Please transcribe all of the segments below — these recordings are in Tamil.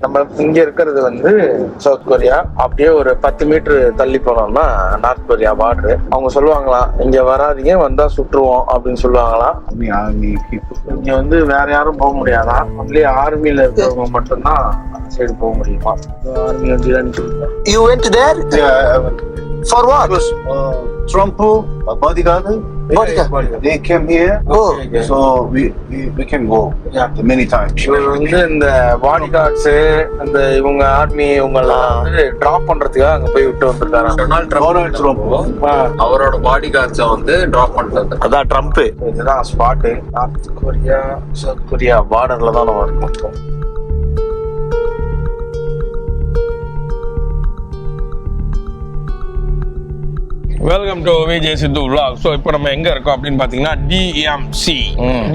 நம்ம இங்க இருக்கிறது வந்து சவுத் கொரியா. அப்படியே ஒரு 10 மீட்டர் தள்ளி போனோம்னா நார்த் கொரியா பார்டரு. அவங்க சொல்லுவாங்களாம், இங்க வராதீங்க, வந்தா சுட்டுருவோம் அப்படின்னு சொல்லுவாங்களாம். இங்க வந்து வேற யாரும் போக முடியாதான், அப்படியே ஆர்மியில இருக்கிறவங்க மட்டும்தான் சைடு போக முடியுமா. ஆர்மி வந்து You went there? Yeah, For what? because Trump, bodyguard, they came here, Oh. so we can go many times. இவர் வந்து இந்த பாடி கார்ட்ஸ், இந்த இவங்க ஆர்மி இவங்க எல்லாம் வந்து டிராப் பண்றதுக்காக அங்க போய் விட்டு வந்திருக்காரு. Donald Trump. அவரோட பாடி கார்ட்ஸை வந்து டிராப் பண்றது. அதான் ட்ரம்ப். இதுதான் spot. North Korea south Korea பார்டர்ல தான் நம்ம இருக்கோம். Welcome to Vijay Sidhu vlog. So இப்போ நம்ம எங்க இருக்கோம் அப்படின்னு பாத்தீங்கன்னா டிஎம்சி,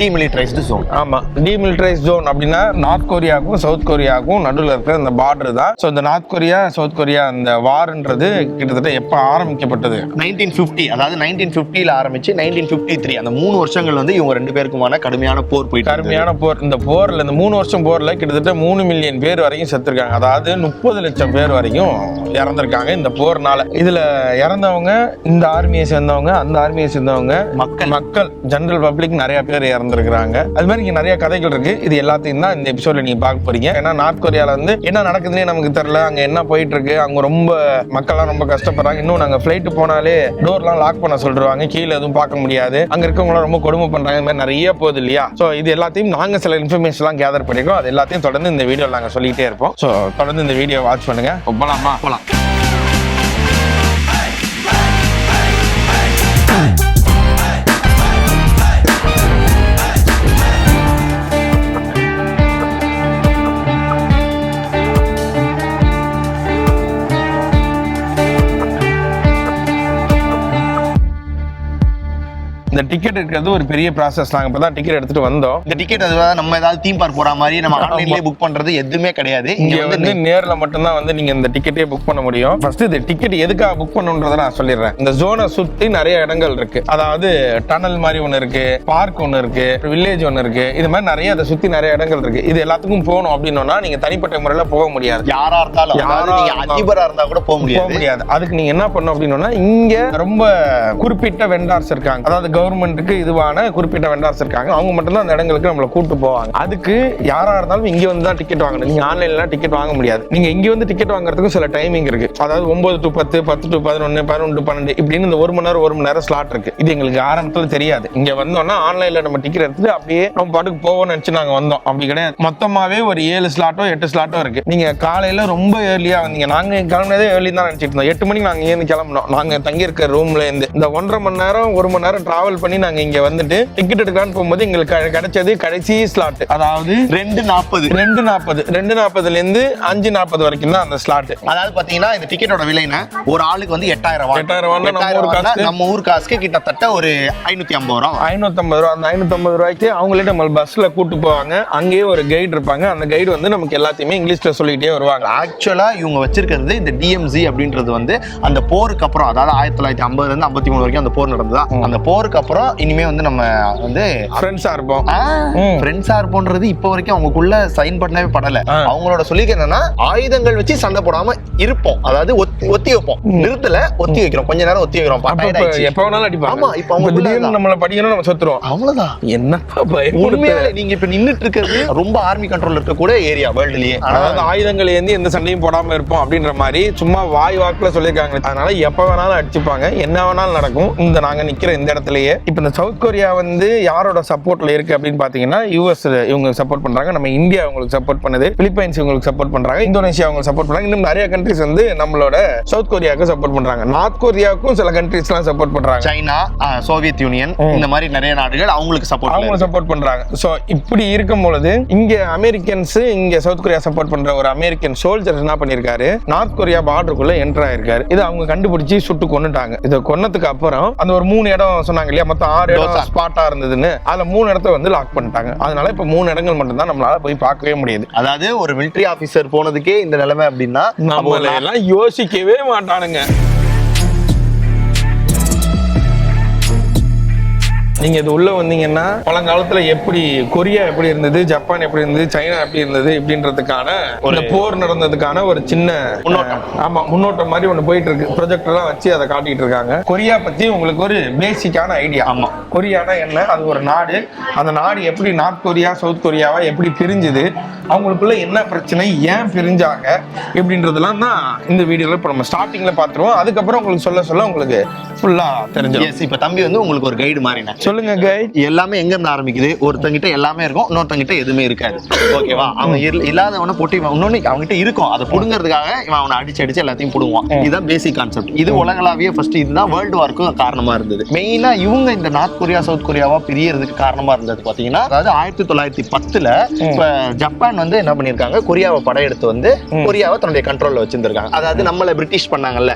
Demilitarized zone. ஆமா, டீமிலிட்டரைஸ் ஜோன் அப்படின்னா நார்த் கொரியாவுக்கும் சவுத் கொரியாவுக்கும் நடுவில் இருக்கிற இந்த பார்டர் தான். ஸோ இந்த நார்த் கொரியா சவுத் கொரியா இந்த வார்ன்றது கிட்டத்தட்ட எப்போ ஆரம்பிக்கப்பட்டது? 1950, அதாவது 1950ல ஆரம்பிச்சு 1953 அந்த 3 வருஷங்கள் வந்து இவங்க 2 பேருக்குமான கடுமையான போர் போயிட்டு கடுமையான போர். இந்த போர்ல, இந்த 3 வருஷம் போர்ல கிட்டத்தட்ட 3 மில்லியன் பேர் வரைக்கும் செத்துருக்காங்க. அதாவது 30 லட்சம் பேர் வரைக்கும் இறந்திருக்காங்க இந்த போர்னால. இதுல இறந்தவங்க இந்த ஆர்மியை சேர்ந்தவங்க, அந்த ஆர்மியை சேர்ந்தவங்க, மக்கள் ஜெனரல் பப்ளிக் நிறைய பேர் இறந்துருக்காங்க. அது மாதிரி இங்க நிறைய கதைகள் இருக்கு. இது எல்லாத்தையும் தான் இந்த எபிசோட்ல நீங்க பார்க்க போறீங்க. ஏன்னா நார்த் கொரியால வந்து என்ன நடக்குதுன்னே நமக்கு தெரியல, அங்க என்ன போயிட்டு இருக்கு, அங்க ரொம்ப மக்கள்லாம் ரொம்ப கஷ்டப்படுறாங்க. இன்னும் நாங்க ஃபிளைட் போனாலே டோர்லாம் லாக் பண்ண சொல்றாங்க, கீழே எதுவும் பார்க்க முடியாது, அங்க இருக்கவங்க ரொம்ப கொடுமை பண்றாங்க. இந்த மாதிரி நிறைய போகுது இல்லையா? ஸோ இது எல்லாத்தையும் நாங்க சில இன்ஃபர்மேஷன் எல்லாம் கேதர் பண்ணிருக்கோம். அது எல்லாத்தையும் தொடர்ந்து இந்த வீடியோ நாங்க சொல்லிட்டே இருப்போம். ஸோ தொடர்ந்து இந்த வீடியோ வாட்ச் பண்ணுங்க. போலாமா? போலாம். இந்த டிக்கெட் எடுக்கிறது ஒரு பெரிய ப்ராசஸ். நாங்கள் இப்போ தான் டிக்கெட் எடுத்துட்டு வந்தோம். இந்த டிக்கெட் நம்ம ஏதாவது தீம் பார்க் போற மாதிரி நம்ம ஆன்லைன்லயே புக் பண்றது எதுவுமே கிடையாது. இங்க வந்து நேர்ல மட்டும்தான் வந்து நீங்க இந்த டிக்கெட்டே புக் பண்ண முடியும். ஃபர்ஸ்ட் இந்த டிக்கெட் எதுக்காக புக் பண்ணணும்ன்றத நான் சொல்லிடுறேன். இந்த ஜோனை சுத்தி நிறைய இடங்கள் இருக்கு. அதாவது டனல் மாதிரி ஒன்று இருக்கு, பார்க் ஒன்று இருக்கு, வில்லேஜ் ஒன்று இருக்கு. இது மாதிரி நிறைய அதை சுத்தி நிறைய இடங்கள் இருக்கு. இது எல்லாத்துக்கும் போகணும் அப்படின்னா நீங்க தனிப்பட்ட முறையில போக முடியாது. யாரா இருந்தாலும், நீங்க அதிபரா இருந்தா கூட போக முடியாது. அதுக்கு நீங்க என்ன பண்ணணும் அப்படின்னா, இங்க ரொம்ப குறிப்பிட்ட வெண்டார்ஸ் இருக்காங்க. அதாவது கவர்மெண்ட்டுக்கு இதுவான குறிப்பிட்ட வெண்டார்ஸ் இருக்காங்க. அவங்க மட்டும் தான் அந்த இடங்களுக்கு நம்மளை கூட்டு போவாங்க. அதுக்கு யாரா இருந்தாலும் இங்க வந்து தான் டிக்கெட் வாங்கணும். நீங்க ஆன்லைன்ல டிக்கெட் வாங்க முடியாது. நீங்க இங்க வந்து டிக்கெட் வாங்குறதுக்கு சில டைமிங் இருக்கு. அதாவது 9 to 10, 10 to 11, 11 to 12 இப்படின்னு இந்த 1 மணி நேரம் ஸ்லாட் இருக்கு. இது எங்களுக்கு ஆரம்பத்துல தெரியாது. இங்க வந்தோம்னா ஆன்லைன்ல நம்ம டிக்கெட் எடுத்துட்டு அப்படியே நம்ம பாட்டுக்கு போவோம்னு நினைச்சு நாங்க வந்தோம். அப்படி கிடையாது. மொத்தமாவே ஒரு 7 ஸ்லாட்டோ 8 ஸ்லாட்டோ இருக்கு. நீங்க காலையில ரொம்ப ஏர்லியா வந்தீங்க. நாங்க கிளம்பினதே ஏர்லி தான் நினைச்சிட்டு இருந்தோம். 8 மணிக்கு நாங்க இங்க கிளம்பணும். நாங்க தங்கி இருக்க ரூம்ல இருந்து இந்த 1.5 மணி நேரம் 1 மணி நேரம் டிராவல் பண்ணி நாங்க இங்க வந்துட்டு டிக்கெட் எடுக்கலான்னு போகும்போது எங்களுக்கு கிடைச்சது கடைசி ஸ்லாட். அதாவது 2:40 இருந்து 5:40 வரைக்கும் தான் அந்த ஸ்லாட். அதாவது பாத்தீங்கன்னா இந்த டிக்கெட்டோட விலைனா ஒரு ஆளுக்கு வந்து 8,000 நம்ம ஊர் காசுக்கு கிட்டத்தட்ட ஒரு 550 ரூபா. 550 ரூபா. அந்த 550 ரூபாய்க்கு அவங்களே நம்ம பஸ்ல கூட்டு போவாங்க. அங்கேயே ஒரு கைடு இருப்பாங்க. அந்த கைடு வந்து நமக்கு எல்லாத்தையுமே இங்கிலீஷ்ல சொல்லிட்டே வருவாங்க. ஆக்சுவலா இவங்க வச்சிருக்கிறது இந்த டிஎம்சி அப்படின்றது வந்து அந்த போருக்கு அப்புறம், அதாவது 1950 இருந்து 53 வரைக்கும் அந்த போர் நடந்ததா. அந்த போருக்கு அப்புறம் இனிமே வந்து நம்ம வந்து ஃப்ரெண்ட்ஸா இருப்போம். ஃப்ரெண்ட்ஸா இருப்போம்ன்றது இப்போ வரைக்கும் அவங்களுக்குள்ள சைன் பண்ணவே படல. அவங்களோட சொல்லிக்க என்னன்னா, ஆயுதங்கள் வச்சு சண்டை போடாம இருப்போம். அதாவது ஒத்தி வைப்போம், நிறுத்தல ஒத்தி வைக்கிறோம், கொஞ்ச நேரம் ஒத்தி வைக்கிறோம். எப்ப வேணாலும் அடிப்பாங்க. ஆமா, இப்போ அவங்க திடீர்னு நம்மள படிக்கணும், நம்ம செத்துறோம். அவ்வளவுதான். என்னப்பா உண்மையாலே நீங்க இப்ப நின்னுட்டு இருக்கிறது ரொம்ப ஆர்மி கண்ட்ரோல் இருக்க கூட ஏரியா வேர்ல்ட்லயே. அதாவது ஆயுதங்கள் ஏந்தி எந்த சண்டையும் போடாம இருப்போம் அப்படின்ற மாதிரி சும்மா வாய் வாக்குல சொல்லிருக்காங்க. அதனால எப்ப வேணாலும் அடிச்சுப்பாங்க, என்ன வேணாலும் நடக்கும். இந்த நாங்க நிக்கிற இந்த இடத்துலயே. இப்ப இந்த சவுத் கொரியா வந்து யாரோட சப்போர்ட்ல இருக்கு அப்படின்னு பாத்தீங்கன்னா, யுஎஸ் இவங்க சப்போர்ட் பண்றாங்க, நம்ம இந்தியா அவங்களுக்கு சப்போர்ட் பண்ணுது, பிலிப்பைன்ஸ் இவங்களுக்கு சப்போர்ட் பண்றாங்க, இந்தோனேஷியா அவங்க சப்போர்ட் பண்றாங்க. இன்னும் நிறைய கண்ட்ரிஸ் வந்து நம்மளோட சவுத் கொரியாவுக்கு சப்போர்ட் பண்றாங்க. நார்த் கொரியாவுக்கும் சில கண்ட்ரிஸ் எல்லாம் சப்போர்ட் பண்றாங்க. சைனா, சோவியத் யூனியன், இந்த மாதிரி நிறைய நாடுகள் அவங்களுக்கு சப்போர்ட் பண்றாங்க. சோ இப்படி இருக்கும் பொழுது இங்க அமெரிக்கன்ஸ், இங்க சவுத் கொரியா சப்போர்ட் பண்ற ஒரு அமெரிக்கன் சோல்ஜர் என்ன பண்ணிருக்காரு, நார்த் கொரியா பார்டருக்குள்ள என்டர் ஆயிருக்காரு. இதை அவங்க கண்டுபிடிச்சு சுட்டு கொன்னுட்டாங்க. இதை கொன்னதுக்கு அப்புறம் அந்த ஒரு 3 இடம் சொன்னாங்க இல்லையா, மொத்தம் 6 இடம் ஸ்பாட்டா இருந்ததுன்னு, அதுல 3 இடத்த வந்து லாக் பண்ணிட்டாங்க. அதனால இப்ப 3 இடங்கள் மட்டும் தான் நம்மளால போய் பார்க்கவே முடியுது. அதாவது ஒரு மிலிட்டரி ஆபீசர் போனதுக்கே இந்த நிலைமை அப்படின்னா நம்மள எல்லாம் யோசிக்கவே மாட்டானுங்க. நீங்க இது உள்ள வந்தீங்கன்னா பழங்காலத்துல எப்படி கொரியா எப்படி இருந்தது, ஜப்பான் எப்படி இருந்தது, சைனா எப்படி இருந்தது இப்படின்றதுக்கான ஒரு போர் நடந்ததுக்கான ஒரு சின்ன முன்னோட்டம். ஆமா, முன்னோட்டம் மாதிரி ஒண்ணு போயிட்டு இருக்கு. ப்ரொஜெக்டர் எல்லாம் வச்சு அதை காட்டிட்டு இருக்காங்க. கொரியா பத்தி உங்களுக்கு ஒரு பேசிக்கான ஐடியா. ஆமா, கொரியானா என்ன, அது ஒரு நாடு. அந்த நாடு எப்படி நார்த் கொரியா சவுத் கொரியாவா எப்படி பிரிஞ்சுது, அவங்களுக்குள்ள என்ன பிரச்சனை, ஏன் பிரிஞ்சாங்க இப்படின்றதெல்லாம் தான் இந்த வீடியோல இப்ப நம்ம ஸ்டார்டிங்ல பாத்துருவோம். அதுக்கப்புறம் உங்களுக்கு சொல்ல உங்களுக்கு ஃபுல்லா தெரிஞ்சிடும். இப்ப தம்பி வந்து உங்களுக்கு ஒரு கைடு மாதிரி. சொல்லுங்க கைட். எல்லாமே எங்க இருந்து ஆரம்பிக்குது, ஒருத்தங்கிட்ட எல்லாமே இருக்கும், இன்னொருத்தங்கிட்ட எதுவுமே இருக்காது. ஓகேவா? அவன் இல்லாதவனை போட்டு இன்னொன்னு அவன்கிட்ட இருக்கும், அதை புடுங்கிறதுக்காக இவன் அவனை அடிச்சு எல்லாத்தையும் புடுங்குவான். இதுதான் பேசிக் கான்செப்ட். இது உலகளாவிய ஃபர்ஸ்ட் இதுதான் வேர்ல்டு வார்க்கும் காரணமா இருந்தது. மெயினா இவங்க இந்த நார்த் கொரியா சவுத் கொரியாவா பிரியறதுக்கு காரணமா இருந்தது பாத்தீங்கன்னா, அதாவது 1910ல இப்ப ஜப்பான் வந்து என்ன பண்ணிருக்காங்க, கொரியாவை படையெடுத்து வந்து கொரியாவை தன்னுடைய கண்ட்ரோல்ல வச்சிருந்திருக்காங்க. அதாவது நம்மள பிரிட்டிஷ் பண்ணாங்கல்ல,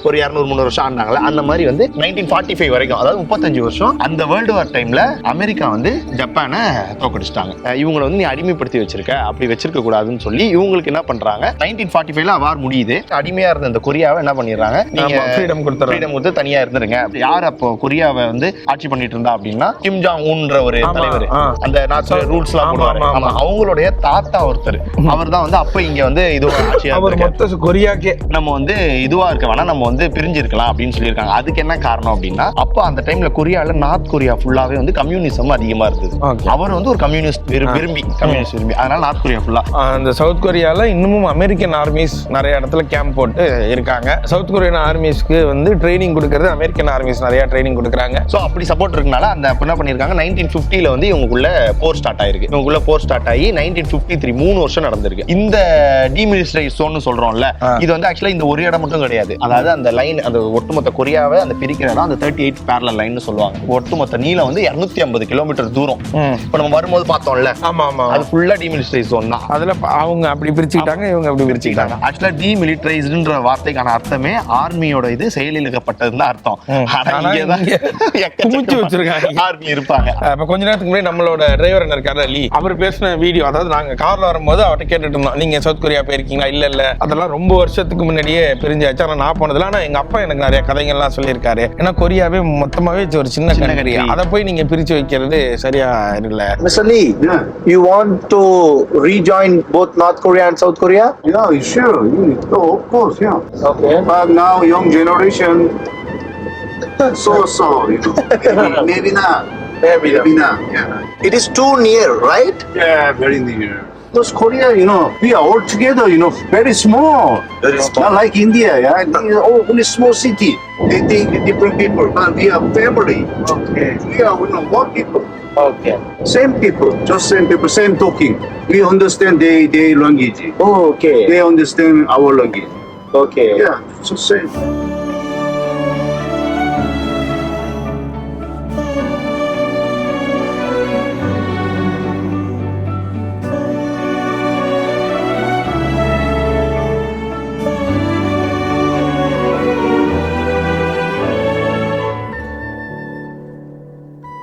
ஒரு 200-300 வருஷம் ஆனாங்கல்ல, அந்த மாதிரி வந்து 1945 வரைக்கும், அதாவது 35 வருஷம் அந்த வேர்ல்டு வார் டைம்ல அமெரிக்கா வந்து ஜப்பானை தோக்கடிச்சிட்டாங்க. இவங்களை வந்து நீ அடிமைப்படுத்தி வச்சிருக்க, அப்படி வச்சிருக்க கூடாதுன்னு சொல்லி இவங்களுக்கு என்ன பண்றாங்க, 1945ல வார் முடியுது. அடிமையா இருந்த இந்த கொரியாவை என்ன பண்ணிடுறாங்க, நீங்க ஃப்ரீடம் கொடுத்து தனியா இருந்துருங்க. யார் அப்போ கொரியாவை வந்து ஆட்சி பண்ணிட்டு இருந்தா அப்படின்னா, கிம் ஜாங் உன்ற ஒரு தலைவர், அந்த நாட்டு ரூல்ஸ் எல்லாம் போடுவாரு. அவங்களுடைய தாத்தா ஒருத்தர், அவர் தான் வந்து அப்ப இங்க வந்து இதுவா ஆட்சியா கொரியாக்கே நம்ம வந்து இதுவா இருக்க வேணா, நம்ம வந்து பிரிஞ்சிருக்கலாம் அப்படின்னு சொல்லியிருக்காங்க. அதுக்கு என்ன காரணம் அப்படின்னா, அப்ப அந்த டைம்ல கொரியால நார்த் கொரியா ஃபுல்லாவே வந்து கம்யூனிசம் அதிகமா இருந்தது. அவர் வந்து ஒரு கம்யூனிஸ்ட் விரும்பி, அதனால நார்த் கொரியா ஃபுல்லா. அந்த சவுத் கொரியால இன்னமும் அமெரிக்கன் ஆர்மிஸ் நிறைய இடத்துல கேம்ப் போட்டு இருக்காங்க. சவுத் கொரியன் ஆர்மிஸ்க்கு வந்து ட்ரைனிங் கொடுக்கறது அமெரிக்கன் ஆர்மிஸ் நிறைய ட்ரைனிங் கொடுக்குறாங்க. சோ அப்படி சப்போர்ட் இருக்கனால அந்த என்ன பண்ணிருக்காங்க, 1950ல வந்து இவங்களுக்குள்ள போர் ஸ்டார்ட் ஆயிருக்கு. இவங்களுக்குள்ள போர் ஸ்டார்ட் ஆகி 1953 3 வருஷம் நடந்திருக்கு. இந்த டீமிலிட்டரைஸ் ஜோன் சொல்றோம்ல, இது வந்து ஆக்சுவலா இந்த ஒரு இடம் மட்டும் கிடையாது. அதாவது அந்த லைன், அந்த ஒட்டுமொத்த கொரியாவை அந்த பிரிக்கிற இடம் அந்த 38 parallel லைன் சொல்லுவாங்க. ஒட்டுமொத்த நீளம் வந்து 250 கிலோமீட்டர் தூரம். இப்ப நம்ம வரும்போது பார்த்தோம்ல, அது ஃபுல்லா டீமிலிட்டரைஸ் ஜோன் தான். அதுல அவங்க அப்படி பிரிச்சுக்கிட்டாங்க, இவங்க அப்படி பிரிச்சுக்கிட்டாங்க. ஆக்சுவலா டீமிலிட்டரைஸ்டுன்ற வார்த்தைக்கான அர்த்தமே ஆர்மியோட இது செயலிழக்கப்பட்டதுன்னு அர்த்தம். ஆர்மி இருப்பாங்க. அப்ப கொஞ்ச நேரத்துக்கு முன்னாடி நம்மளோட டிரைவர் என்ன இருக்காரு அலி, அவர் பேசின வீடியோ, அதாவது நாங்க கார்ல வரும்போது அவர்கிட்ட கேட்டுட்டு இருந்தோம், நீங்க சவுத் கொரியா போயிருக்கீங்களா? இல்ல அதெல்லாம் ரொம்ப வருஷத்துக்கு முன்னாடியே பிரிஞ்சாச்சு. ஆனா நான் போனதுல, ஆனா எங்க அப்பா எனக்கு நிறைய கதைகள்லாம் சொல்லியிருக்காரு. ஏன்னா கொரியாவே மொத்தமாவே ஒரு சின்ன கண்ட்ரி, அதை போய் நீங்க பிரிச்சு வைக்கிறது சரியா இல்ல. Mr. Lee, you want to rejoin both North Korea and South Korea? Yeah, sure. Oh, of course, yeah. Okay. But now young generation, so, you know, maybe not. Maybe not, yeah. It is too near, right? Yeah, very near. Because Korea, you know, we are all together, you know, very small. Very small. Not like India, yeah. Only small city. They think different people, but we are family. Okay. We are, you know, one people. Okay. Same people, just same people, same talking. We understand their language. Oh, okay. They understand our language. Okay. Yeah, so same.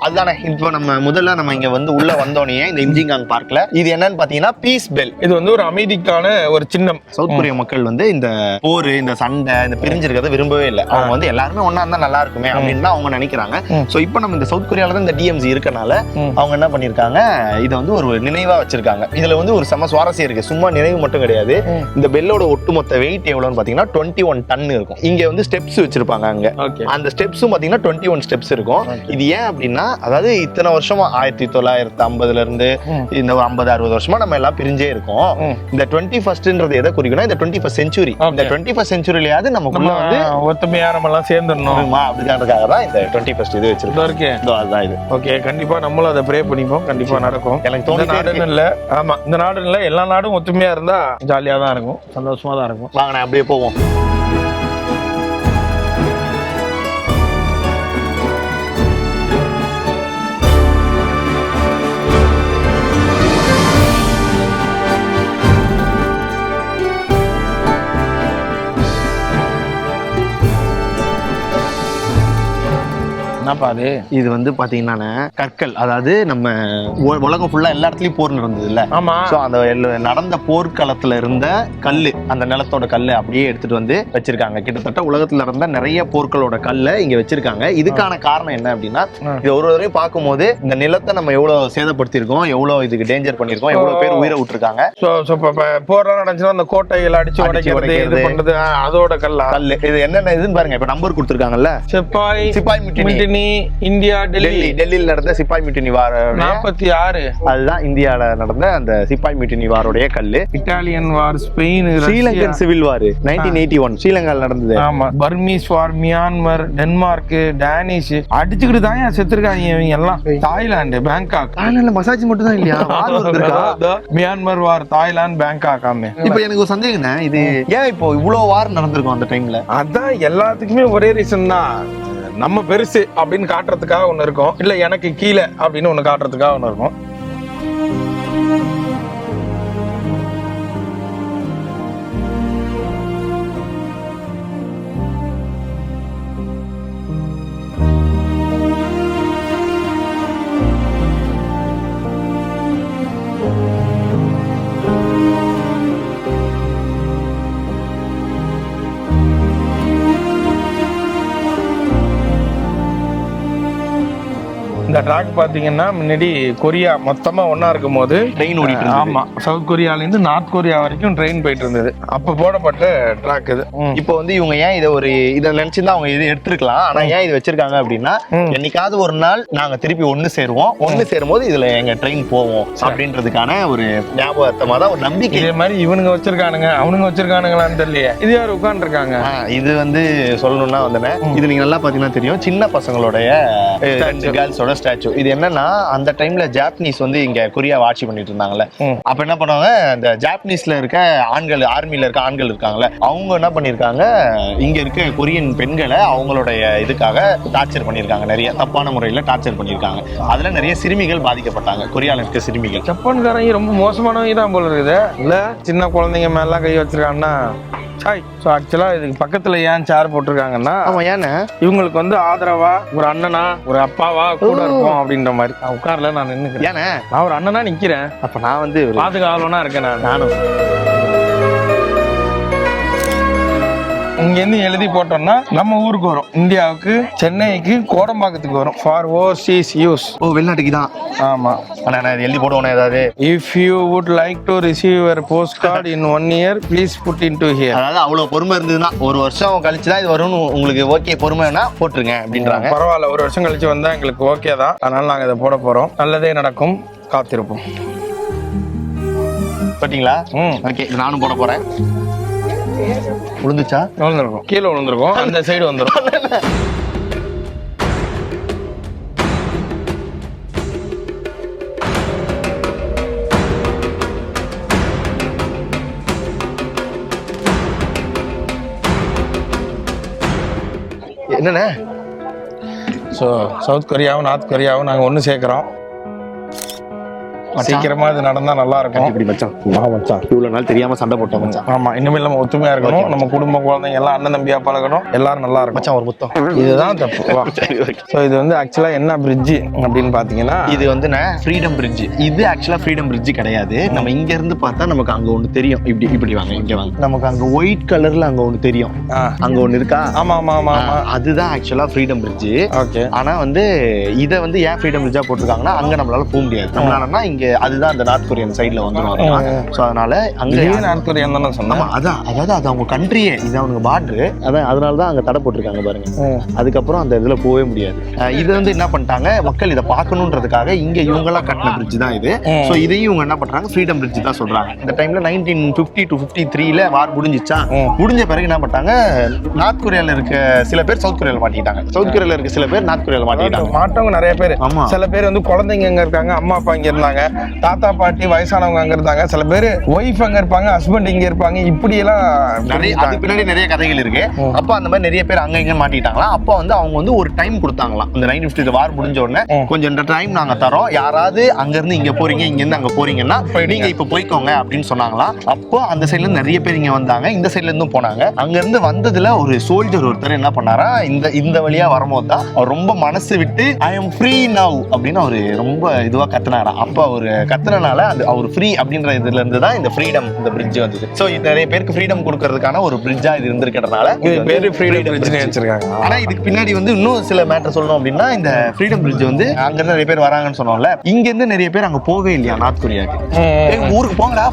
அதுதானே இப்போ நம்ம முதல்ல நம்ம இங்க வந்து உள்ள வந்தோடனே இந்த இம்ஜிங்காங் பார்க்ல இது என்னன்னு பாத்தீங்கன்னா பீஸ் பெல். இது வந்து ஒரு அமைதிக்கான ஒரு சின்னம். சவுத் கொரிய மக்கள் வந்து இந்த போர், இந்த சண்டை, இந்த பிரிஞ்சிருக்கிறத விரும்பவே இல்லை. அவங்க வந்து எல்லாருமே ஒன்னா இருந்தா நல்லா இருக்குமே அப்படின்னு அவங்க நினைக்கிறாங்க. சோ இப்போ நம்ம இந்த சவுத் கொரியால தான் இந்த டிஎம்சி இருக்கனால அவங்க என்ன பண்ணிருக்காங்க, இதை வந்து ஒரு நினைவா வச்சிருக்காங்க. இதுல வந்து ஒரு செம சுவாரஸ்யம் இருக்கு. சும்மா நினைவு மட்டும் கிடையாது, இந்த பெல்லோட ஒட்டுமொத்த வெயிட் எவ்வளவுன்னு பாத்தீங்கன்னா 21 டன் இருக்கும். இங்க வந்து ஸ்டெப்ஸ் வச்சிருப்பாங்க. அங்க அந்த ஸ்டெப்ஸும் பாத்தீங்கன்னா 21 ஸ்டெப்ஸ் இருக்கும். இது ஏன் அப்படின்னா, அதாவது இத்தனை வருஷமா 1950ல இருந்து இந்த 50-60 வருஷமா நம்ம எல்லாம் பிரிஞ்சே இருக்கோம். இந்த 21st எதை குறிக்கணும், இந்த 21st செஞ்சுரி. இந்த 21st செஞ்சுரியிலயாவது நமக்குள்ள வந்து ஒத்துமையா நம்ம எல்லாம் சேர்ந்துடணும் அப்படிங்கிறதுக்காக தான் இந்த 21st இது வச்சிருக்கோம். அதுதான் இது. ஓகே, கண்டிப்பா நம்மளும் அதை ப்ரே பண்ணிப்போம். கண்டிப்பா நடக்கும். எனக்கு தோணுது இல்ல, ஆமா, இந்த நாடு இல்ல, எல்லா நாடும் ஒத்துமையா இருந்தா ஜாலியா தான் இருக்கும், சந்தோஷமா தான் இருக்கும். வாங்க அப்படியே போவோம். என்னப்பா அது? இது வந்து பாத்தீங்கன்னா கற்கள், அதாவது நம்ம உலகம் ஃபுல்லா எல்லா இடத்துலயும் போர் நடந்தது இல்ல. ஆமா. சோ அந்த நடந்த போர்க்களத்துல இருந்த கல்லு, அந்த நிலத்தோட கல்லு அப்படியே எடுத்துட்டு வந்து வச்சிருக்காங்க. கிட்டத்தட்ட உலகத்துல நடந்த நிறைய போர்களோட கல்லை இங்க வச்சிருக்காங்க. இதுக்கான காரணம் என்ன அப்படின்னா, இது ஒரு தடவையும் பார்க்கும்போது இந்த நிலத்தை நம்ம எவ்வளவு சேதப்படுத்திருக்கோம், எவ்வளவு இதுக்கு டேஞ்சர் பண்ணிருக்கோம், எவ்வளவு பேர் உயிரை விட்டுருக்காங்க. போர்லாம் நடந்துச்சுன்னா அந்த கோட்டைகள் அடிச்சு உடைக்கிறது, இது பண்றது, அதோட கல்லு. இது என்னென்ன இதுன்னு பாருங்க. இப்ப நம்பர் கொடுத்திருக்காங்கல்ல, சிப்பாய் மியூட்டினி, இந்தியா, டெல்லியில் நடந்த சிப்பாய் மியூட்டினி வார 46. அதுதான் இந்தியால நடந்த அந்த சிப்பாய் மியூட்டினி வாரோடைய கல்லு. இட்டாலியன் வார், ஸ்பெயின், ஸ்ரீலங்கன் சிவில் வார் 1981 ஸ்ரீலங்கால நடந்தது. ஆமா. பர்மீஸ் வார், மியான்மர், டென்மார்க், டேனிஷ் அடிச்சுக்கிட்டு தான் செத்துருக்காங்க இவங்க எல்லாம். Thailand, Bangkok. மசாஜ் மட்டும் தான் இல்லையா, மியான்மர் வார், தாய்லாந்து, பேங்காக். ஆமே. இப்ப எனக்கு ஒரு சந்தேகம், இது ஏன் இப்போ இவ்வளவு வார் நடந்திருக்கும் அந்த டைம்ல? அதான் எல்லாத்துக்குமே ஒரே ரீசன் தான். நம்ம பெருசு அப்படின்னு காட்டுறதுக்காக ஒண்ணு இருக்கும், இல்ல எனக்கு கீழே அப்படின்னு ஒண்ணு காட்டுறதுக்காக ஒண்ணு இருக்கும். இந்த ட்ராக் பாத்தீங்கன்னா முன்னாடி கொரியா மொத்தமா ஒன்னா இருக்கும் போது ட்ரெயின் ஓடிட்டு. ஆமா, சவுத் கொரியால இருந்து நார்த் கொரியா வரைக்கும் ட்ரெயின் போயிட்டு இருந்தது. அப்ப போடப்பட்ட ட்ராக் இது. இப்போ வந்து இவங்க ஏன் இதை நினைச்சிருந்தா அவங்க இதை எடுத்துருக்கலாம். ஆனா ஏன் இது வச்சிருக்காங்க அப்படின்னா, என்னைக்காவது ஒரு நாள் நாங்க திருப்பி ஒண்ணு சேருவோம், ஒண்ணு சேரும் போது இதுல எங்க ட்ரெயின் போவோம் அப்படின்றதுக்கான ஒரு ஞாபகத்தமா தான், ஒரு நம்பிக்கை. இதே மாதிரி இவனுங்க வச்சிருக்கானுங்க, அவனுங்க வச்சிருக்கானுங்களான்னு தெரியல. இது யார் உட்கார்ந்து இருக்காங்க? இது வந்து சொல்லணும்னா வந்து இது நீங்க நல்லா பாத்தீங்கன்னா தெரியும், சின்ன பசங்களுடைய கேர்ள்ஸோட ஸ்டாச்சு. இது என்னன்னா, அந்த டைம்ல ஜாப்பனீஸ் வந்து இங்க கொரியாவை ஆட்சி பண்ணிட்டு இருந்தாங்கல்ல. அப்ப என்ன பண்ணுவாங்க, இந்த ஜாப்பனீஸ்ல இருக்க ஆண்கள், ஆர்மில இருக்க ஆண்கள் இருக்காங்கல்ல, அவங்க என்ன பண்ணிருக்காங்க, இங்க இருக்க கொரியன் பெண்களை அவங்களுடைய இதுக்காக டார்ச்சர் பண்ணிருக்காங்க. நிறைய தப்பான முறையில டார்ச்சர் பண்ணிருக்காங்க. அதுல நிறைய சிறுமிகள் பாதிக்கப்பட்டாங்க, கொரியால இருக்க சிறுமிகள். ஜப்பான்காரங்க ரொம்ப மோசமானவங்க தான் போல இருக்குது இல்ல. சின்ன குழந்தைங்க மேல கை வச்சிருக்காங்கன்னா, ஆக்சுவலா இதுக்கு பக்கத்துல ஏன் சேர் போட்டிருக்காங்கன்னா, இவங்களுக்கு வந்து ஆதரவா ஒரு அண்ணனா ஒரு அப்பாவா கூட இருப்போம் அப்படின்ற மாதிரி. உட்கார்ல நான் நின்னுக்கிறேன். ஏன்னா நான் ஒரு அண்ணனா நிக்கிறேன். அப்ப நான் வந்து பாதுகாவலனா இருக்கேன். நானும் இங்க இருந்து எழுதி போட்டோம்னா நம்ம ஊருக்கு வரும், இந்தியாவுக்கு, சென்னைக்கு, கோடம்பாக்கத்துக்கு வரும். For Overseas use. வெளிநாட்டுக்கு தான். ஆமா. ஆனா நான் எழுதி போடுவோம் ஏதாவது. If you would like to receive your postcard in 1 year, please put into here. அதாவது அவ்வளவு பொறுமை இருந்ததுன்னா, ஒரு வருஷம் கழிச்சு தான் இது வரும்னு உங்களுக்கு ஓகே பொறுமைனா போட்டுருங்க அப்படின்றாங்க. பரவாயில்ல, ஒரு வருஷம் கழிச்சு வந்தா எங்களுக்கு ஓகே தான். அதனால நாங்க இதை போட போறோம். நல்லதே நடக்கும், காத்திருப்போம். பாத்தீங்களா? ஓகே, நானும் போட போறேன். விழுந்துச்சா? விழுந்திருக்கும், கீழே விழுந்திருக்கும், அந்த சைடு வந்துடும். என்னண்ணே? ஸோ சவுத் கொரியாவும் நார்த் கொரியாவும் நாங்கள் ஒன்று சேர்க்குறோம். சீக்கிரமா இது நடந்தா நல்லா இருக்கும். இப்படி மச்சான், இவ்வளவு நாள் தெரியாம சண்டை போட்டோம் மச்சான். ஆமா, இனிமேல் நம்ம ஒத்துமையா இருக்கணும். நம்ம குடும்ப குழந்தைங்க எல்லாம் அண்ணன் தம்பியா பழகணும். எல்லாரும் நல்லா இருக்கும் மச்சான். ஒரு முத்தம். இதுதான் தப்பு. ஸோ இது வந்து ஆக்சுவலா என்ன பிரிட்ஜ் அப்படின்னு பாத்தீங்கன்னா, இது வந்து ஃப்ரீடம் பிரிட்ஜ். இது ஆக்சுவலா ஃப்ரீடம் பிரிட்ஜ் கிடையாது. நம்ம இங்க இருந்து பார்த்தா நமக்கு அங்க ஒண்ணு தெரியும். இப்படி வாங்க, இங்க வாங்க. நமக்கு அங்க ஒயிட் கலர்ல அங்க ஒண்ணு தெரியும். அங்க ஒண்ணு இருக்கா? ஆமா ஆமா ஆமா ஆமா. அதுதான் ஆக்சுவலா ஃப்ரீடம் பிரிட்ஜ். ஓகே. ஆனா வந்து இதை வந்து ஏன் ஃப்ரீடம் பிரிட்ஜா போட்டிருக்காங்கன்னா, அங்க நம்மளால போக முடியாது. நம்மளாலன்னா இங்க அதுதான் அந்த நார்த் கொரியன் சைடுல வந்துருவாங்க. சோ அதனால அங்க நார்த் கொரியன் தானே சொன்னாங்க. அதான், அதாவது அது அவங்க கண்ட்ரியே, இது அவங்க பார்டர். அதான் அதனாலதான் அங்க தடை போட்டிருக்காங்க பாருங்க. அதுக்கப்புறம் அந்த இதுல போகவே முடியாது. இது வந்து என்ன பண்ணிட்டாங்க, மக்கள் இதை பார்க்கணுன்றதுக்காக இங்க இவங்க எல்லாம் கட்டின பிரிட்ஜ் தான் இது. சோ இதையும் இவங்க என்ன பண்றாங்க, ஃப்ரீடம் பிரிட்ஜ் தான் சொல்றாங்க. இந்த டைம்ல 1950 to 53ல வார் முடிஞ்சிச்சா, முடிஞ்ச பிறகு என்ன பண்ணிட்டாங்க, நார்த் கொரியால இருக்க சில பேர் சவுத் கொரியால மாட்டிட்டாங்க, சவுத் கொரியால இருக்க சில பேர் நார்த் கொரியால மாட்டிட்டாங்க. மாட்டவங்க நிறைய பேர். சில பேர் வந்து குழந்தைங்க எங்க இருக்காங்க, அம்மா அப்பா இங்க இருந்தாங்க, தாத்தா பாட்டி வயசானவங்க அங்க இருந்தாங்க, சில பேர் ஒய்ஃப் அங்க இருப்பாங்க, ஹஸ்பண்ட் இங்க இருப்பாங்க, இப்படி எல்லாம் நிறைய அது பின்னாடி நிறைய கதைகள் இருக்கு. அப்ப அந்த மாதிரி நிறைய பேர் அங்க இங்க மாட்டிட்டாங்களா. அப்ப வந்து அவங்க வந்து ஒரு டைம் கொடுத்தாங்களாம். இந்த 1950 வார் முடிஞ்ச உடனே கொஞ்சம் டைம் நாங்க தரோம், யாராவது அங்க இருந்து இங்க போறீங்க, இங்க இருந்து அங்க போறீங்கன்னா நீங்க இப்ப போய்க்கோங்க அப்படின்னு சொன்னாங்களா. அப்போ அந்த சைட்ல இருந்து நிறைய பேர் இங்க வந்தாங்க, இந்த சைட்ல இருந்தும் போனாங்க. அங்க இருந்து வந்ததுல ஒரு சோல்ஜர் ஒருத்தர் என்ன பண்ணாரா, இந்த வழியா வரும்போது தான் அவர் ரொம்ப மனசு விட்டு ஐ எம் ஃப்ரீ நவ் அப்படின்னு அவரு ரொம்ப இதுவா கத்துனாரா. அப்ப அவரு கத்துறனால அது அவர் ஃப்ரீ அப்படின்ற இதுல இருந்து தான் இந்த ஃப்ரீடம் இந்த பிரிட்ஜ் வந்தது. சோ இது நிறைய பேருக்கு ஃப்ரீடம் கொடுக்கறதுக்கான ஒரு பிரிட்ஜா இது இருந்திருக்கிறதுனால இது பேரு ஃப்ரீடம் பிரிட்ஜ்னு வச்சிருக்காங்க. ஆனா இதுக்கு பின்னாடி வந்து இன்னும் சில மேட்டர் சொல்லணும் அப்படின்னா, இந்த ஃப்ரீடம் பிரிட்ஜ் வந்து அங்க இருந்து நிறைய பேர் வராங்கன்னு சொன்னோம்ல, இங்க இருந்து நிறைய பேர் அங்க போகவே இல்லையா நார்த் கொரியாக்கு. ஊருக்கு போங்கடா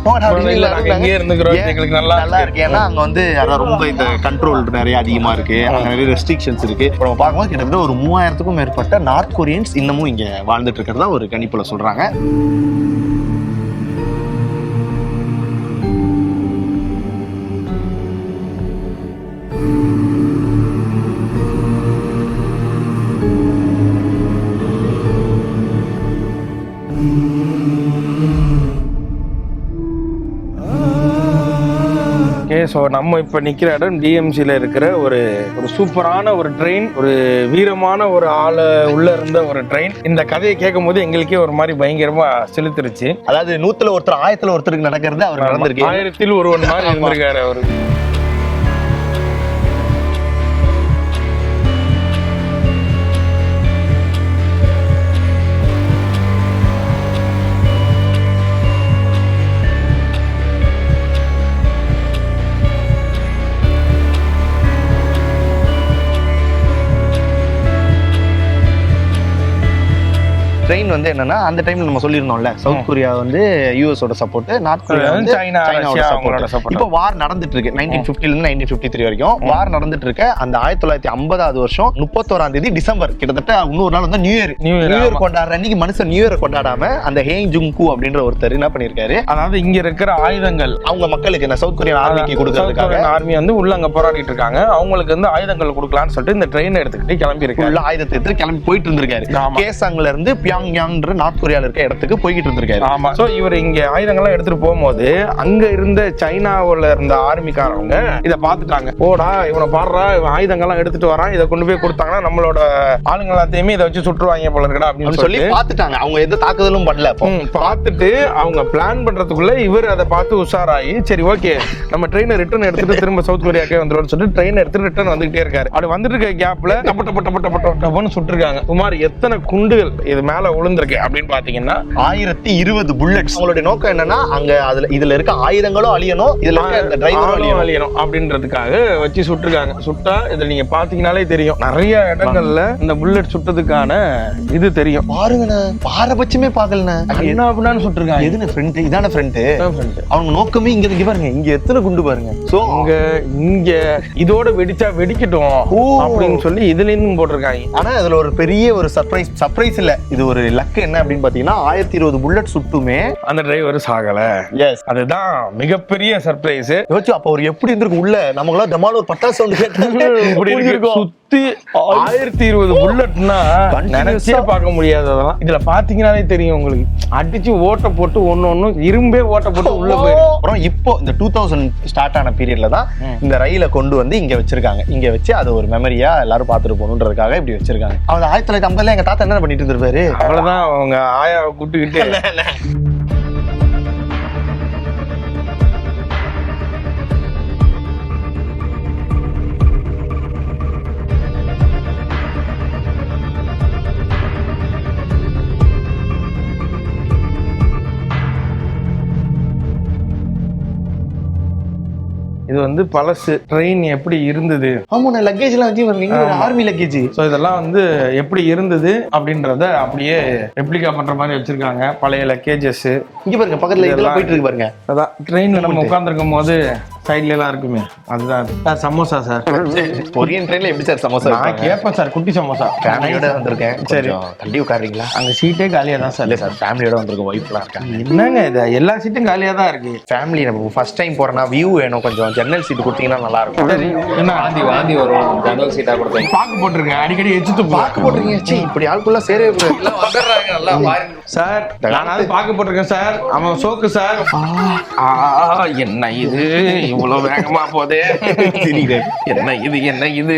இங்கே இருந்துக்கிறோம், எங்களுக்கு நல்லா இருக்கு. ஏன்னா அங்க வந்து அதான் ரொம்ப இந்த கண்ட்ரோல் நிறைய அதிகமா இருக்கு, அங்க நிறைய ரெஸ்ட்ரிக்ஷன்ஸ் இருக்கு. இப்போ நம்ம பார்க்கும்போது கிட்டத்தட்ட ஒரு 3000க்கும் மேற்பட்ட நார்த் கொரியன்ஸ் இன்னமும் இங்க வாழ்ந்துட்டு இருக்கிறதா ஒரு கணிப்புல சொல்றாங்க. ஸோ நம்ம இப்போ நிற்கிற இடம் டிஎம்சியில் இருக்கிற ஒரு சூப்பரான ஒரு ட்ரெயின், ஒரு வீரமான ஒரு ஆளை உள்ள இருந்த ஒரு ட்ரெயின். இந்த கதையை கேட்கும் போது எங்களுக்கே ஒரு மாதிரி பயங்கரமா செலுத்துருச்சு. அதாவது 100ல் ஒருத்தர் 1000ல் ஒருத்தருக்கு நடக்கிறது அவர் நடந்திருக்கு. 1000ல் ஒருவன் மாதிரி இருந்திருக்காரு அவரு. ட்ரெயின் வந்து என்னன்னா, அந்த டைம்ல நம்ம சொல்லியிருந்தோம்ல, சவுத் கொரியா வந்து யூஎஸோட சப்போர்ட், நார்த் கொரியா வந்து சைனாவோட சப்போர்ட். இப்போ வார் நடந்துட்டு இருக்கு 1950ல இருந்து 1953 வரைக்கும் வார் நடந்துட்டு இருக்கு. அந்த 1950வது வருஷம் 31ஆம் தேதி டிசம்பர், கிட்டத்தட்ட இன்னொரு நாள் வந்து நியூ இயர் கொண்டாடுற அன்னைக்கு மனுஷன் நியூ இயர் கொண்டாடாம அந்த ஹேங் ஜுங்கு அப்படின்ற ஒருத்தர் என்ன பண்ணிருக்காரு, அதாவது இங்க இருக்கிற ஆயுதங்கள் அவங்க மக்களுக்கு இந்த சவுத் கொரியன் ஆர்மிக்கு கொடுக்கறதுக்காக, ஆர்மி வந்து உள்ள அங்க போராடிட்டு இருக்காங்க, அவங்களுக்கு வந்து ஆயுதங்கள் கொடுக்கலாம்னு சொல்லிட்டு இந்த ட்ரெயின் எடுத்துக்கிட்டு கிளம்பி இருக்கு. உள்ள ஆயுதத்தை எடுத்து கிளம்பி போயிட்டு இருந்திருக்காரு. கேசாங்ல இருந்து பியாங்யாங்ன்ற நார்த் கொரியால இருக்க இடத்துக்கு போய்கிட்டு இருந்திருக்காரு. ஆமா. சோ இவர் இங்க ஆயுதங்கள்லாம் எடுத்துட்டு போகும்போது அங்க இருந்த சைனாவுல இருந்த ஆர்மிக்காரவங்க இத பாத்துட்டாங்க. ஓடா இவனை பாடுறா, இவன் ஆயுதங்கள்லாம் எடுத்துட்டு வரான், இதை கொண்டு போய் கொடுத்தாங்கன்னா நம்மளோட ஆளுங்க எல்லாத்தையுமே இதை வச்சு சுற்றுவாங்க போல இருக்கடா அப்படின்னு சொல்லி பாத்துட்டாங்க. அவங்க எந்த தாக்குதலும் பண்ணல. பார்த்துட்டு அவங்க பிளான் பண்றதுக்குள்ள இவர் அதை பார்த்து உஷாராயி, சரி ஓகே நம்ம ட்ரெயினை ரிட்டர்ன் எடுத்துட்டு திரும்ப சவுத் கொரியாக்கே வந்துடும் சொல்லிட்டு ட்ரெயின் எடுத்துட்டு ரிட்டர்ன் வந்துகிட்டே இருக்காரு. அப்படி வந்துட்டு இருக்க கேப்ல டப்பட்டு சுட்டுருக்காங்க. சுமார் எத்தனை குண்டுகள் இது மேல விழுந்திருக்கு அப்படின்னு பாத்தீங்கன்னா 1020 புல்லட்ஸ். அவங்களுடைய நோக்கம் என்னன்னா, அங்க இதுல இருக்க ஆயுதங்களும் அழியணும், இதுல இருக்க டிரைவரும் அழியணும் அப்படின்றதுக்காக வச்சு சுட்டுருக்காங்க. சுட்டா இதுல நீங்க பாத்தீங்கன்னாலே தெரியும், நிறைய இடங்கள்ல இந்த புல்லட் சுட்டதுக்கான இது தெரியும். பாருங்கண்ணா, பாரபட்சமே பாக்கலண்ணா, என்ன அப்படின்னு சுட்டுருக்காங்க. எதுன்னு ஃப்ரண்ட், இதான ஃப்ரண்ட். அவங்க நோக்கமே இங்க பாருங்க, இங்க எத்தனை குண்டு பாருங்க. சோ இங்க இதோட வெடிச்சா வெடிக்கட்டும் அப்படின்னு சொல்லி இதுல இருந்து போட்டிருக்காங்க. ஆனா இதுல ஒரு பெரிய ஒரு சர்ப்ரைஸ் இல்ல, இது ஒரு லக். என்ன அப்படின்னு பாத்தீங்கன்னா 1020 புல்லட் சுட்டுமே அந்த டிரைவர் சாகல. எஸ், அதுதான் மிகப்பெரிய சர்ப்ரைஸ். யோசிச்சு அப்ப ஒரு எப்படி இருந்திருக்கு உள்ள. நமக்குள்ள டமால் ஒரு பட்டாசு சவுண்ட் கேட்டு சுத்தி 1020 புல்லட்னா நினைச்சே பார்க்க முடியாததெல்லாம் இதுல பாத்தீங்கன்னாலே தெரியும் உங்களுக்கு. அடிச்சு ஓட்ட போட்டு ஒன்னு இரும்பே ஓட்ட போட்டு உள்ள போயிடும். அப்புறம் இப்போ இந்த 2000 ஸ்டார்ட் ஆன பீரியட்ல தான் இந்த ரயில கொண்டு வந்து இங்க வச்சிருக்காங்க. இங்க வச்சு அதை ஒரு மெமரியா எல்லாரும் பாத்துட்டு போகணுன்றதுக்காக இப்படி வச்சிருக்காங்க. அவங்க 1950ல எங்க தாத்தா என்ன பண்ணிட்டு இருந்திருப்பாரு, அவ்வளவுதான் அவங்க ஆயாவை கூட்டுக்கிட்டு. இது வந்து பழசு ட்ரெயின் எப்படி இருந்தது. ஆமா, லக்கேஜ் எல்லாம் வச்சு ஆர்மி லக்கேஜ். ஸோ இதெல்லாம் வந்து எப்படி இருந்தது அப்படின்றத அப்படியே ரெப்ளிகா பண்ற மாதிரி வச்சிருக்காங்க. பழைய லக்கேஜஸ் இங்க பாருங்க, பக்கத்துல இதெல்லாம் போயிட்டு இருக்கு பாருங்க. அதான் ட்ரெயின்ல நம்ம உட்கார்ந்துருக்கும் போது சைட்ல எல்லாம் இருக்குமே அதுதான் சார். சமோசா சார். கொரியன் ட்ரெயின்ல எப்படி சார் சமோசா? நான் கேட்பேன் சார், குட்டி சமோசா. ஃபேமிலியோட வந்திருக்கேன். சரி, தள்ளி உட்காருங்களா? அங்க சீட்டே காலியா தான் சார். இல்ல சார், ஃபேமிலியோட வந்திருக்கோம், ஒய்ஃப்லாம் இருக்காங்க. என்னங்க இது, எல்லா சீட்டும் காலியா தான் இருக்கு. ஃபேமிலி நம்ம ஃபர்ஸ்ட் டைம் போறேன்னா வியூ வேணும், கொஞ்சம் ஜன்னல் சீட் கொடுத்தீங்கன்னா நல்லா இருக்கும். சரி, என்ன வாந்தி வரும், ஜன்னல் சீட்டா கொடுத்தேன். பாக்கு போட்டிருக்கேன், அடிக்கடி எச்சுத்து பாக்கு போட்டுருங்க. சீ, இப்படி ஆளுக்குள்ள சேரவே கூடாது. எல்லாம் வந்துடுறாங்க, நல்லா பாருங்க. சார். நான் பாக்கு போட்டிருக்கேன் சார். அவன் சோக்கு சார். என்ன இது இவ்வளவு வேகமா போதே தெரியல. என்ன இது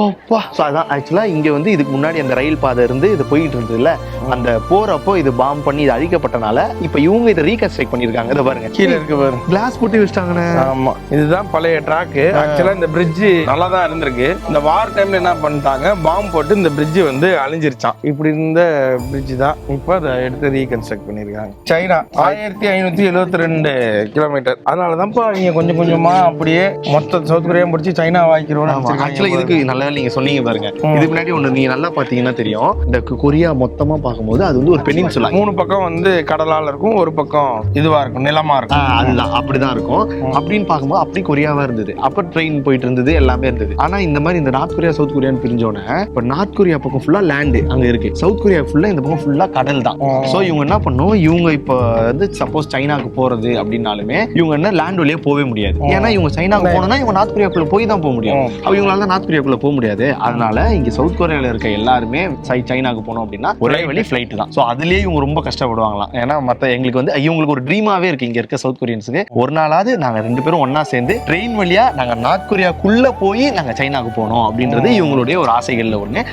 ஓப்பா. ஸோ அதான் ஆக்சுவலாக இங்கே வந்து இதுக்கு முன்னாடி அந்த ரயில் பாதை இருந்து இது போயிட்டு இருந்ததுல, அந்த போறப்போ இது பாம் பண்ணி இது அழிக்கப்பட்டனால இப்போ இவங்க இதை ரீகன்ஸ்ட்ரக்ட் பண்ணியிருக்காங்க. இதை பாருங்க, கீழே இருக்கு பாருங்க, கிளாஸ் போட்டு வச்சிட்டாங்கண்ணே. ஆமா, இதுதான் பழைய ட்ராக். ஆக்சுவலா இந்த பிரிட்ஜ் நல்லா தான் இருந்திருக்கு. இந்த வார் டைம்ல என்ன பண்ணிட்டாங்க, பாம் போட்டு இந்த பிரிட்ஜ் வந்து அழிஞ்சிருச்சான். இப்படி இருந்த பிரிட்ஜ் தான் இப்போ அதை எடுத்து ரீகன்ஸ்ட்ரக்ட் பண்ணிருக்காங்க. China 1572 kilometre. அதனாலதான்ப்பா நீங்க கொஞ்சம் கொஞ்சமா அப்படியே மொத்த சவுத் கொரியா முடிச்சு சைனா வாய்க்கிறோம். ஆக்சுவலாக இதுக்கு நல்ல வேலை நீங்க சொன்னீங்க பாருங்க. இதுக்கு முன்னாடி ஒன்று நீங்க நல்லா பார்த்தீங்கன்னா தெரியும், இந்த கொரியா மொத்தமா பார்க்கும்போது அது வந்து ஒரு பெனின்சுலா. 3 பக்கம் வந்து கடலால இருக்கும், ஒரு பக்கம் இதுவா இருக்கும், நிலமா இருக்கும். அதுதான் அப்படிதான் இருக்கும். அப்படின்னு பார்க்கும்போது அப்படி கொரியாவா இருந்தது. அப்ப ட்ரெயின் போயிட்டு இருந்தது, எல்லாமே இருந்தது. ஆனா இந்த மாதிரி இந்த நார்த் கொரியா சவுத் கொரியான்னு பிரிஞ்சோன்னே இப்ப நார்த் கொரியா பக்கம் ஃபுல்லா லேண்டு அங்க இருக்கு, சவுத் கொரியா ஃபுல்லா இந்த பக்கம் ஃபுல்லா கடல் தான். சோ இவங்க என்ன பண்ணும், இவங்க இப்ப வந்து சப்போஸ் சைனாக்கு போறது அப்படின்னாலுமே இவங்க என்ன லேண்ட் வழியா போகவே முடியாது. ஏன்னா இவங்க சைனாக்கு போனா இவங்க நார்த் கொரியாக்குள்ள போய் தான் போக முடியும். இவங்களால நார்த் கொரியாக்குள்ள போக முடியாது. அதனால இங்க சவுத் கொரியால இருக்க எல்லாருமே சைனாக்கு போனோம் அப்படின்னா ஒரே வழி ஃபிளைட் தான். சோ அதுலயே இவங்க ரொம்ப கஷ்டப்படுவாங்களாம். ஏன்னா மத்த எங்களுக்கு வந்து இவங்களுக்கு ஒரு ட்ரீமாவே இருக்கு, இங்க இருக்க சவுத் கொரியன்ஸுக்கு ஒரு நாளாவது நாங்க 2 பேரும் ஒன்னா சேர்ந்து ட்ரெயின் வழியா நாங்க நார்த் கொரியாக்குள்ள போய் நாங்க சைனாக்கு போனோம் அப்படின்றது இவங்களுடைய ஒரு ஆசைகள்ல ஒண்ணு.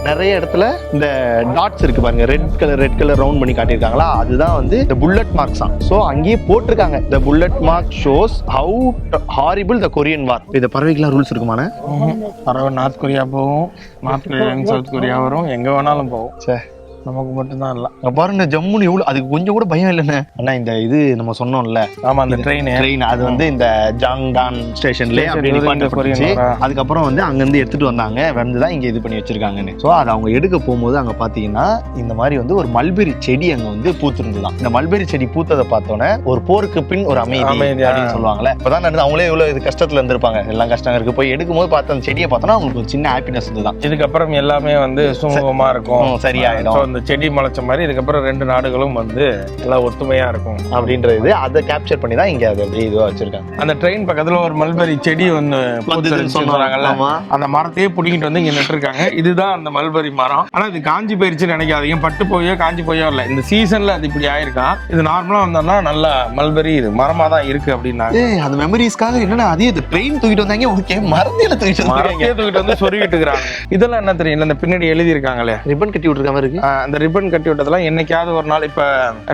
நிறைய இடத்துல இந்த டாட்ஸ் இருக்கு பாருங்க, ரெட் கலர் ரவுண்ட் பண்ணி காட்டியிருக்காங்களா, அதுதான் வந்து இந்த புல்லட் மார்க்ஸ் தான். ஸோ அங்கேயே போட்டிருக்காங்க, the bullet mark shows how horrible the Korean war. இந்த பறவைக்கெல்லாம் ரூல்ஸ் இருக்குமான? பறவை நார்த் கொரியா போகும், நார்த் கொரியா சவுத் கொரியா வரும், எங்க வேணாலும் போகும். சரி, நமக்கு மட்டும்தான் இல்ல. பாருங்க ஜம்முன்னு எவ்வளவு, அதுக்கு கொஞ்சம் கூட பயம் இல்லைன்னு. ஆனா இந்த இது நம்ம சொன்னோம்ல, ஆமா, அந்த ட்ரெயின் அது வந்து இந்த ஜாங்டான் ஸ்டேஷன்ல அதுக்கப்புறம் வந்து அங்க இருந்து எடுத்துட்டு வந்தாங்க, வந்துதான் இங்க இது பண்ணி வச்சிருக்காங்கன்னு. சோ அதை அவங்க எடுக்க போகும்போது அங்க பாத்தீங்கன்னா இந்த மாதிரி வந்து ஒரு மல்பெரி செடி அங்க வந்து பூத்திருந்துதான். இந்த மல்பெரி செடி பூத்ததை பார்த்தோன்னே ஒரு போருக்கு பின் ஒரு அமைதி அப்படின்னு சொல்லுவாங்க. இப்பதான் நடந்து அவங்களே எவ்வளவு இது கஷ்டத்துல இருந்திருப்பாங்க, எல்லாம் கஷ்டம் இருக்கு, போய் எடுக்கும் போது பார்த்த அந்த செடியை பார்த்தோன்னா அவங்களுக்கு ஒரு சின்ன ஹாப்பினஸ் இருந்துதான். இதுக்கப்புறம் எல்லாமே வந்து சுமூகமா இருக்கும், சரியாயிடும். இந்த செடி முளைச்ச மாதிரி இதுக்கப்புறம் 2 நாடுகளும் வந்து எல்லாம் ஒத்துமையா இருக்கும் அப்படின்றது அதை கேப்சர் பண்ணி தான் இங்க அது அப்படியே இதுவா வச்சிருக்காங்க. அந்த ட்ரெயின் பக்கத்துல ஒரு மல்பெரி செடி வந்து சொன்னாங்கல்ல, அந்த மரத்தையே புடிங்கிட்டு வந்து இங்க நட்டுருக்காங்க. இதுதான் அந்த மல்பெரி மரம். ஆனா இது காஞ்சி போயிருச்சுன்னு நினைக்காதீங்க, பட்டு போயோ காஞ்சி போயோ இல்ல, இந்த சீசன்ல அது இப்படி ஆயிருக்கான். இது நார்மலா வந்தோம்னா நல்ல மல்பெரி இது மரமா தான் இருக்கு அப்படின்னாங்க. அந்த மெமரிஸ்க்காக என்னன்னா அதே ட்ரெயின் தூக்கிட்டு வந்தாங்க, ஓகே மரத்தில தூக்கிட்டு வந்து சொருகிட்டு இருக்காங்க. இதெல்லாம் என்ன தெரியும், இந்த பின்னாடி எழுதி இருக்காங்களே, ரிப்பன் கட்டி விட்டுருக்க மாதிரி இருக்கு. அந்த ரிப்பன் கட்டி விட்டதெல்லாம் என்னைக்காவது ஒரு நாள், இப்ப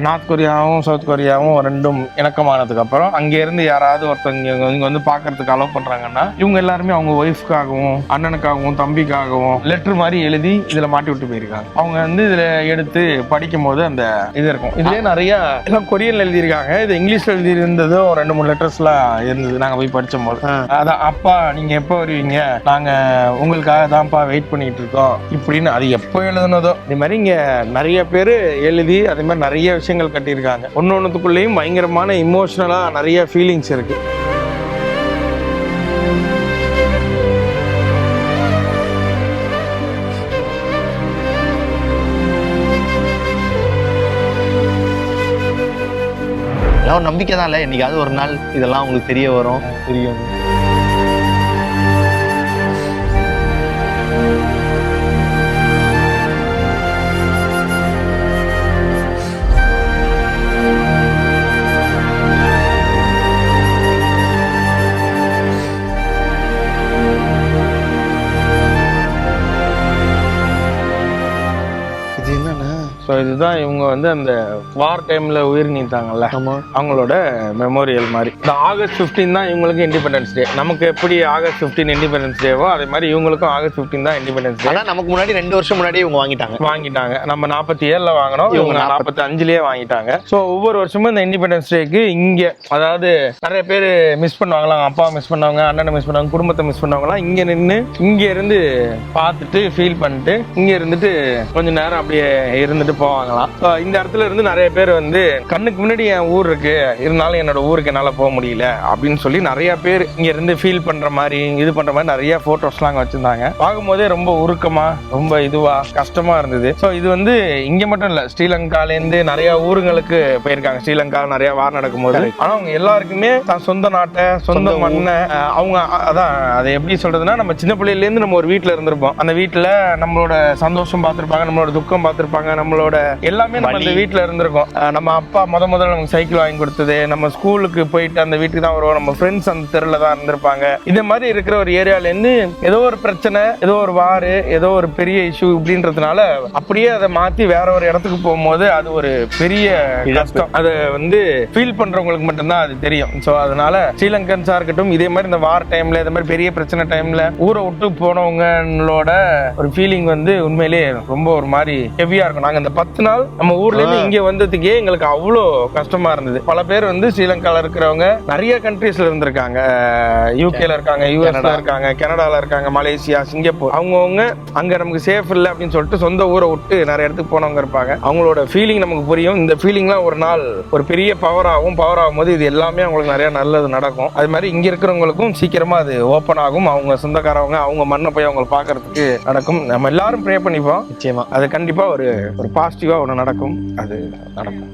நார்த் கொரியாவும் சவுத் கொரியாவும் 2ம் இணக்கமானதுக்கு அப்புறம் அங்க இருந்து யாராவது ஒருத்தவங்க இங்க வந்து பாக்குறதுக்கு அலோவ் பண்றாங்கன்னா இவங்க எல்லாருமே அவங்க ஒய்ஃப்காகவும் அண்ணனுக்காகவும் தம்பிக்காகவும் லெட்டர் மாதிரி எழுதி இதுல மாட்டி விட்டு போயிருக்காங்க. அவங்க வந்து இதுல எடுத்து படிக்கும் போது அந்த இது இருக்கும். இதுலயே நிறைய எல்லாம் கொரியன்ல எழுதியிருக்காங்க, இது இங்கிலீஷ்ல எழுதி இருந்ததும் 2-3 லெட்டர்ஸ் எல்லாம் இருந்தது. நாங்க போய் படிச்சும் போது அதான், அப்பா நீங்க எப்ப வருவீங்க, நாங்க உங்களுக்காக தான்ப்பா வெயிட் பண்ணிட்டு இருக்கோம் இப்படின்னு. அது எப்போ எழுதுனதோ இந்த மாதிரி இங்க நிறைய பேர் எழுதி அதே மாதிரி நிறைய விஷயங்கள் கட்டியிருக்காங்க. ஒன்னொன்னுக்குள்ளேயும் பயங்கரமான இமோஷனலா நிறைய ஃபீலிங்ஸ் இருக்கு. எல்லாம் நம்பிக்கை தான் இல்ல, என்னைக்காவது ஒரு நாள் இதெல்லாம் உங்களுக்கு தெரிய வரும், தெரியும். ஸோ இதுதான் இவங்க வந்து அந்த வார் டைம்ல உயிர் நீத்தாங்கல்ல, அவங்களோட மெமோரியல் மாதிரி. இந்த ஆகஸ்ட் 15 தான் இவங்களுக்கு இண்டிபெண்டன்ஸ் டே. நமக்கு எப்படி ஆகஸ்ட் 15 இண்டிபெண்டன்ஸ் டேவோ அதே மாதிரி இவங்களுக்கும் ஆகஸ்ட் 15 தான் இண்டிபெண்டன்ஸ் டே. நமக்கு முன்னாடி 2 வருஷம் முன்னாடி இவங்க வாங்கிட்டாங்க. நம்ம 47ல வாங்கினோம், இவங்க 45லயே வாங்கிட்டாங்க. ஸோ ஒவ்வொரு வருஷமும் இந்த இண்டிபெண்டன்ஸ் டேக்கு இங்க, அதாவது நிறைய பேர் மிஸ் பண்ணுவாங்களாம், அப்பா மிஸ் பண்ணுவாங்க, அண்ணனை மிஸ் பண்ணுவாங்க, குடும்பத்தை மிஸ் பண்ணுவாங்களாம். இங்க நின்று இங்க இருந்து பார்த்துட்டு ஃபீல் பண்ணிட்டு இங்க இருந்துட்டு கொஞ்ச நேரம் அப்படியே இருந்துட்டு போவாங்களாம். So, இந்த இடத்துல இருந்து நிறைய பேர் வந்து கண்ணுக்கு முன்னாடி என் ஊர் இருக்கு, இருந்தாலும் என்னோட ஊருக்கு என்னால போக முடியல அப்படின்னு சொல்லி நிறைய பேர் இங்க இருந்து ஃபீல் பண்ற மாதிரி இது பண்ற மாதிரி நிறைய போட்டோஸ்லாம் அங்க வச்சிருந்தாங்க. பார்க்கும்போதே ரொம்ப உருக்கமா ரொம்ப இதுவா கஷ்டமா இருந்தது. ஸோ இது வந்து இங்க மட்டும் இல்ல, ஸ்ரீலங்கால இருந்து நிறைய ஊருங்களுக்கு போயிருக்காங்க. ஸ்ரீலங்கா நிறைய வார் நடக்கும் போது ஆனா அவங்க எல்லாருக்குமே தான் சொந்த நாட்டை சொந்த மண்ணை அவங்க அதான் அதை எப்படி சொல்றதுன்னா, நம்ம சின்ன பிள்ளையில இருந்து நம்ம ஒரு வீட்டுல இருந்திருப்போம். அந்த வீட்டுல நம்மளோட சந்தோஷம் பார்த்திருப்பாங்க, நம்மளோட துக்கம் பார்த்திருப்பாங்க, நம்மளோட எல்லாமே நம்ம அந்த வீட்டுல இருந்திருக்கோம். நம்ம அப்பா முதல்ல நமக்கு சைக்கிள் வாங்கி கொடுத்தது, நம்ம ஸ்கூலுக்கு போயிட்டு அந்த வீட்டுக்கு தான் வருவோம், நம்ம ஃப்ரெண்ட்ஸ் அந்த தெருல தான் இருந்திருப்பாங்க. இந்த மாதிரி இருக்கிற ஒரு ஏரியால இருந்து ஏதோ ஒரு பிரச்சனை, ஏதோ ஒரு வாரு, ஏதோ ஒரு பெரிய இஷ்யூ இப்படின்றதுனால அப்படியே அதை மாத்தி வேற ஒரு இடத்துக்கு போகும்போது அது ஒரு பெரிய கஷ்டம். அதை வந்து ஃபீல் பண்றவங்களுக்கு மட்டும்தான் அது தெரியும். ஸோ அதனால ஸ்ரீலங்கன்ஸா இருக்கட்டும், இதே மாதிரி இந்த வார் டைம்ல இந்த மாதிரி பெரிய பிரச்சனை டைம்ல ஊரை விட்டு போனவங்களோட ஒரு ஃபீலிங் வந்து உண்மையிலேயே ரொம்ப ஒரு மாதிரி ஹெவியா இருக்கும். நாங்க இந்த 10 நாள் நம்ம ஊர்ல இருந்து இங்க வந்ததுக்கே எங்களுக்கு அவ்வளோ கஷ்டமா இருந்தது. பல பேர் வந்து ஸ்ரீலங்கால இருக்கிறவங்க நிறைய கண்ட்ரீஸ்ல இருந்திருக்காங்க, யூகேல இருக்காங்க, யூஎஸ்ல இருக்காங்க, கனடால இருக்காங்க, மலேசியா, சிங்கப்பூர். அவங்கவுங்க அங்க நமக்கு சேஃப் இல்லை அப்படின்னு சொல்லிட்டு சொந்த ஊரை விட்டு நிறைய இடத்துக்கு போனவங்க இருப்பாங்க. அவங்களோட ஃபீலிங் நமக்கு புரியும். இந்த ஃபீலிங்லாம் ஒரு நாள் ஒரு பெரிய பவர் ஆகும் போது இது எல்லாமே அவங்களுக்கு நிறைய நல்லது நடக்கும். அது மாதிரி இங்க இருக்கிறவங்களுக்கும் சீக்கிரமா அது ஓப்பன் ஆகும். அவங்க சொந்தக்காரவங்க அவங்க மண்ணை போய் அவங்களை பார்க்கறதுக்கு நடக்கும். நம்ம எல்லாரும் ப்ரே பண்ணிப்போம், நிச்சயமா அது கண்டிப்பா ஒரு பாசிட்டிவா ஒன்று நடக்கும். அது நடக்கும்.